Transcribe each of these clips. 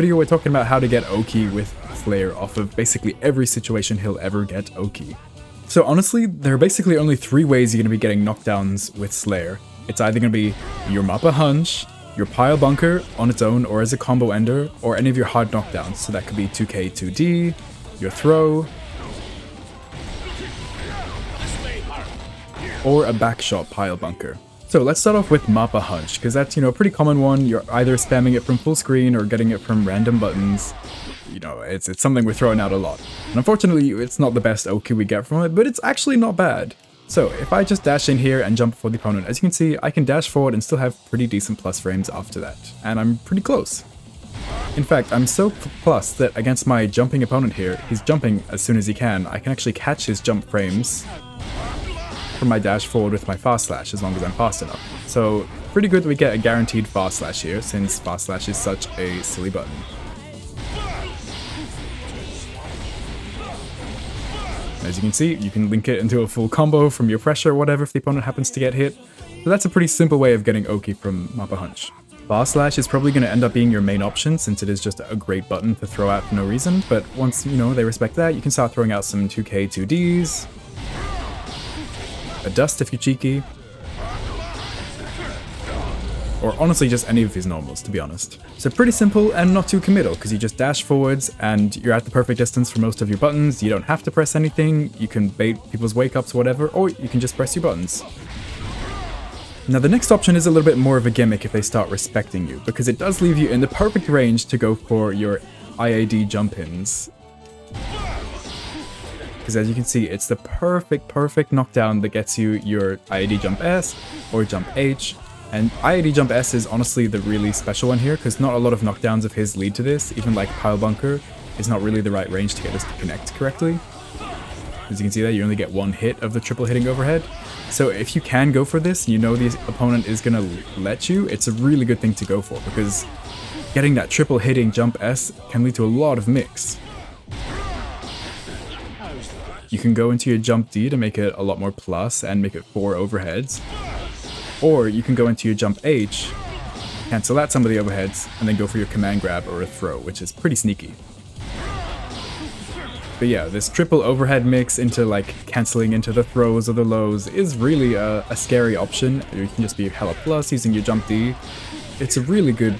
video we're talking about how to get OKI with Flare off of basically every situation he'll ever get OKI. So honestly, there are basically only 3 ways you're going to be getting knockdowns with Slayer. It's either going to be your Mappa Hunch, your Pile Bunker on its own or as a combo ender, or any of your hard knockdowns. So that could be 2k 2d, your throw, or a Backshot Pile Bunker. So let's start off with Mappa Hunch, because that's, a pretty common one. You're either spamming it from full screen or getting it from random buttons. It's something we're throwing out a lot. And unfortunately, it's not the best OKI we get from it, but it's actually not bad. So if I just dash in here and jump before the opponent, as you can see, I can dash forward and still have pretty decent plus frames after that. And I'm pretty close. In fact, I'm so plus that against my jumping opponent here, he's jumping as soon as he can. I can actually catch his jump frames from my dash forward with my fast slash as long as I'm fast enough. So pretty good that we get a guaranteed fast slash here, since fast slash is such a silly button. As you can see, you can link it into a full combo from your pressure or whatever if the opponent happens to get hit. So that's a pretty simple way of getting OKI from Mappa Hunch. Fast slash is probably going to end up being your main option since it is just a great button to throw out for no reason, but once, they respect that, you can start throwing out some 2k 2ds, a dust if you're cheeky, or honestly just any of his normals, to be honest. So pretty simple and not too committal, because you just dash forwards and you're at the perfect distance for most of your buttons. You don't have to press anything, you can bait people's wake-ups or whatever, or you can just press your buttons. Now the next option is a little bit more of a gimmick if they start respecting you, because it does leave you in the perfect range to go for your IAD jump-ins. Because as you can see, it's the perfect knockdown that gets you your IAD jump S or jump H. And IAD jump S is honestly the really special one here, because not a lot of knockdowns of his lead to this. Even like Pile Bunker is not really the right range to get this to connect correctly. As you can see there, you only get 1 hit of the triple hitting overhead. So if you can go for this, and the opponent is going to let you, it's a really good thing to go for, because getting that triple hitting jump S can lead to a lot of mix. You can go into your jump D to make it a lot more plus and make it 4 overheads. Or you can go into your jump H, cancel out some of the overheads, and then go for your command grab or a throw, which is pretty sneaky. But yeah, this triple overhead mix into cancelling into the throws or the lows is really a scary option. You can just be hella plus using your jump D. It's a really good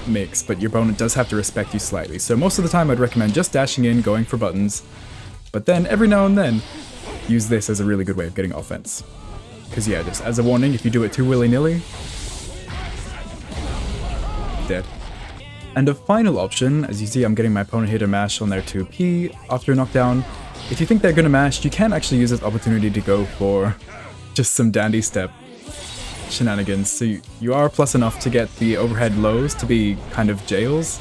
mix, but your opponent does have to respect you slightly. So most of the time I'd recommend just dashing in, going for buttons, but then every now and then use this as a really good way of getting offense. Because yeah, just as a warning, if you do it too willy-nilly, dead. And a final option, as you see I'm getting my opponent here to mash on their 2p after a knockdown. If you think they're going to mash, you can actually use this opportunity to go for just some dandy step shenanigans. So you are plus enough to get the overhead lows to be kind of jails,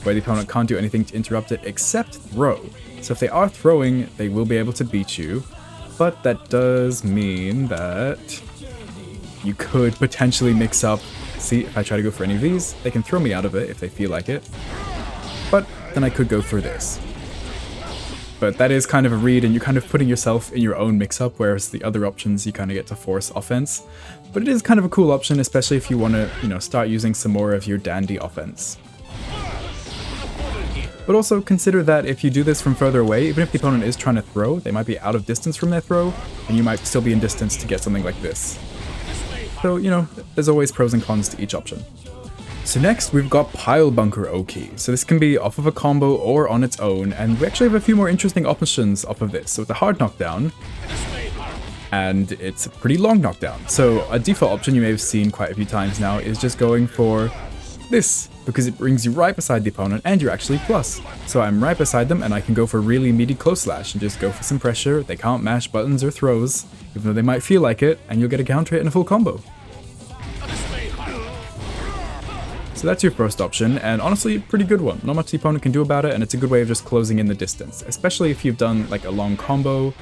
where the opponent can't do anything to interrupt it except throw. So if they are throwing, they will be able to beat you. But that does mean that you could potentially mix up. See, if I try to go for any of these, they can throw me out of it if they feel like it. But then I could go for this. But that is kind of a read, and you're kind of putting yourself in your own mix-up, whereas the other options you kind of get to force offense. But it is kind of a cool option, especially if you want to, start using some more of your dandy offense. But also consider that if you do this from further away, even if the opponent is trying to throw, they might be out of distance from their throw, and you might still be in distance to get something like this. So, there's always pros and cons to each option. So next, we've got Pile Bunker OKI. So this can be off of a combo or on its own, and we actually have a few more interesting options off of this. So it's a hard knockdown, and it's a pretty long knockdown. So a default option you may have seen quite a few times now is just going for this, because it brings you right beside the opponent and you're actually plus. So I'm right beside them and I can go for really meaty close slash and just go for some pressure. They can't mash buttons or throws, even though they might feel like it, and you'll get a counter hit in a full combo. So that's your first option, and honestly, pretty good one. Not much the opponent can do about it, and it's a good way of just closing in the distance, especially if you've done a long combo.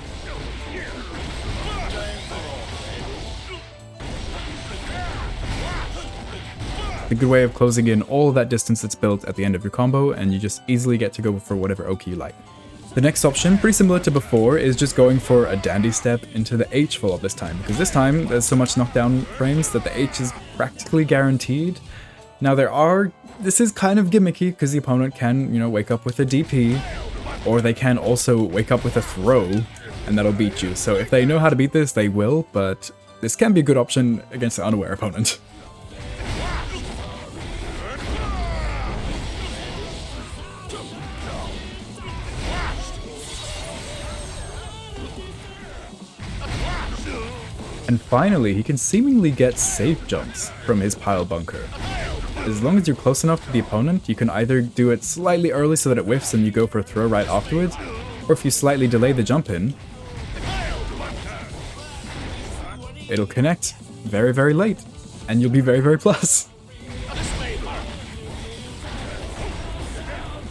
A good way of closing in all of that distance that's built at the end of your combo, and you just easily get to go for whatever OKI you like. The next option, pretty similar to before, is just going for a dandy step into the H follow-up this time, because this time there's so much knockdown frames that the H is practically guaranteed. Now this is kind of gimmicky because the opponent can, you know, wake up with a DP, or they can also wake up with a throw, and that'll beat you. So if they know how to beat this, they will, but this can be a good option against an unaware opponent. And finally, he can seemingly get safe jumps from his pile bunker. As long as you're close enough to the opponent, you can either do it slightly early so that it whiffs and you go for a throw right afterwards, or if you slightly delay the jump in, it'll connect very, very late, and you'll be very, very plus.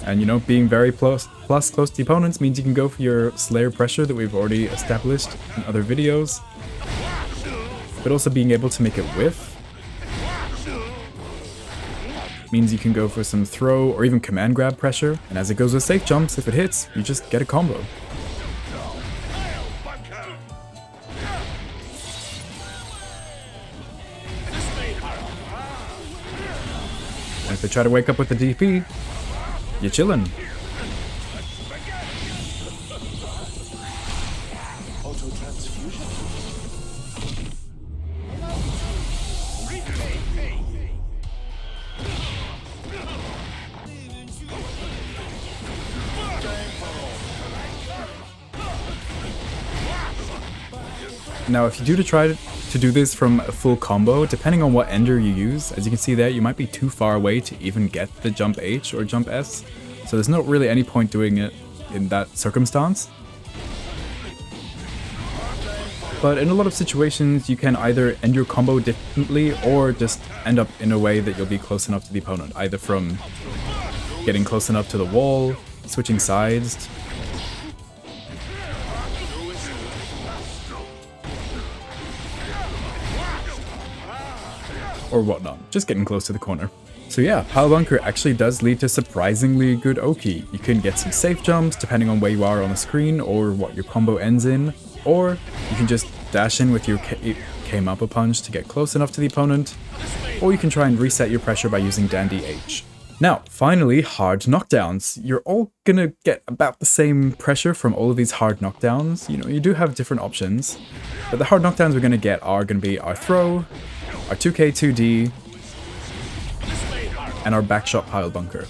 And you know, being very plus close to the opponents means you can go for your Slayer pressure that we've already established in other videos, but also being able to make it whiff means you can go for some throw or even command grab pressure, and as it goes with safe jumps, if it hits, you just get a combo. And if they try to wake up with the DP, you're chillin'. Now, if you do try to do this from a full combo, depending on what ender you use, as you can see there, you might be too far away to even get the jump H or jump S, so there's not really any point doing it in that circumstance. But in a lot of situations, you can either end your combo differently or just end up in a way that you'll be close enough to the opponent, either from getting close enough to the wall, switching sides, or whatnot, just getting close to the corner. So yeah, Pile Bunker actually does lead to surprisingly good OKI. You can get some safe jumps depending on where you are on the screen or what your combo ends in, or you can just dash in with your Mappa punch to get close enough to the opponent, or you can try and reset your pressure by using Dandy H. Now, finally, hard knockdowns. You're all gonna get about the same pressure from all of these hard knockdowns. You know, you do have different options, but the hard knockdowns we're gonna get are gonna be our throw, our 2K2D, and our Backshot Pile Bunker.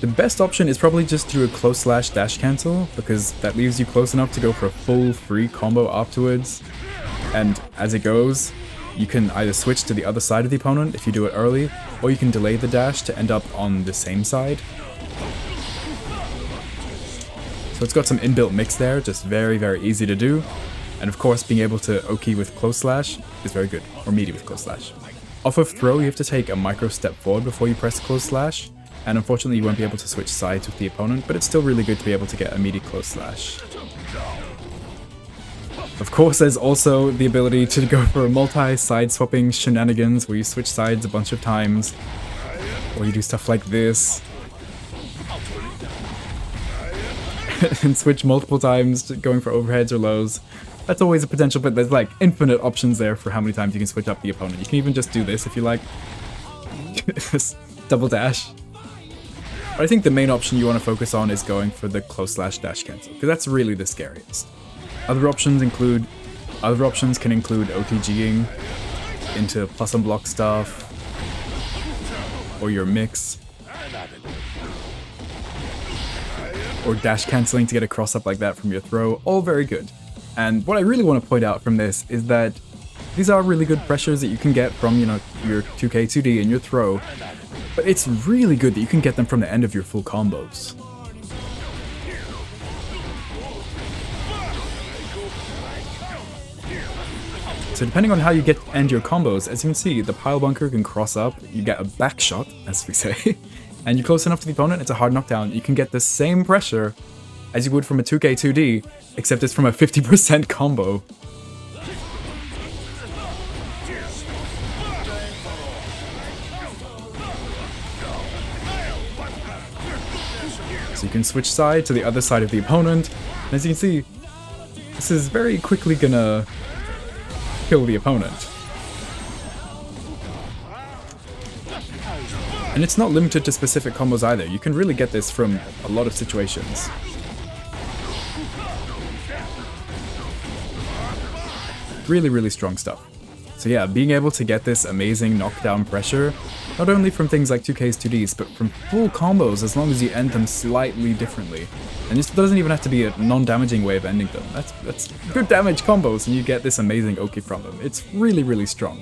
The best option is probably just do a close slash dash cancel, because that leaves you close enough to go for a full free combo afterwards, and as it goes, you can either switch to the other side of the opponent if you do it early, or you can delay the dash to end up on the same side. So it's got some inbuilt mix there, just very, very easy to do. And of course, being able to OKI with close slash is very good, or meaty with close slash. Off of throw, you have to take a micro step forward before you press close slash, and unfortunately you won't be able to switch sides with the opponent, but it's still really good to be able to get a meaty close slash. Of course, there's also the ability to go for multi-side swapping shenanigans where you switch sides a bunch of times, or you do stuff like this, and switch multiple times, going for overheads or lows. That's always a potential, but there's like infinite options there for how many times you can switch up the opponent. You can even just do this if you like. Just double dash. But I think the main option you want to focus on is going for the close slash dash cancel, because that's really the scariest. Other options can include OTGing into plus and block stuff, or your mix, or dash canceling to get a cross up like that from your throw. All very good. And what I really want to point out from this is that these are really good pressures that you can get from, you know, your 2K2D and your throw, but it's really good that you can get them from the end of your full combos. So depending on how you end your combos, as you can see, the Pile Bunker can cross up, you get a backshot, as we say, and you're close enough to the opponent, it's a hard knockdown. You can get the same pressure as you would from a 2K2D, except it's from a 50% combo. So you can switch side to the other side of the opponent, and as you can see, this is very quickly gonna kill the opponent. And it's not limited to specific combos either. You can really get this from a lot of situations. Really, really strong stuff. So yeah, being able to get this amazing knockdown pressure, not only from things like 2Ks, 2Ds, but from full combos as long as you end them slightly differently. And this doesn't even have to be a non-damaging way of ending them. That's good damage combos and you get this amazing Oki from them. It's really, really strong.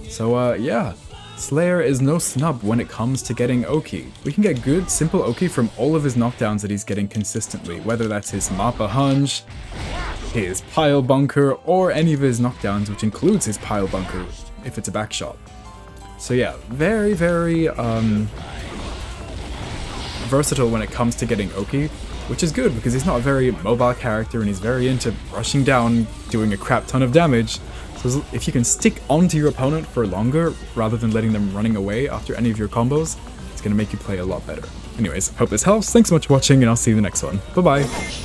So yeah, Slayer is no snub when it comes to getting Oki. We can get good, simple Oki from all of his knockdowns that he's getting consistently, whether that's his Mappa Hunch, his Pile Bunker, or any of his knockdowns, which includes his Pile Bunker if it's a Backshot. So yeah, very, very versatile when it comes to getting Oki, which is good because he's not a very mobile character and he's very into rushing down, doing a crap ton of damage. So if you can stick onto your opponent for longer rather than letting them running away after any of your combos, it's going to make you play a lot better. Anyways, hope this helps. Thanks so much for watching and I'll see you in the next one. Bye bye!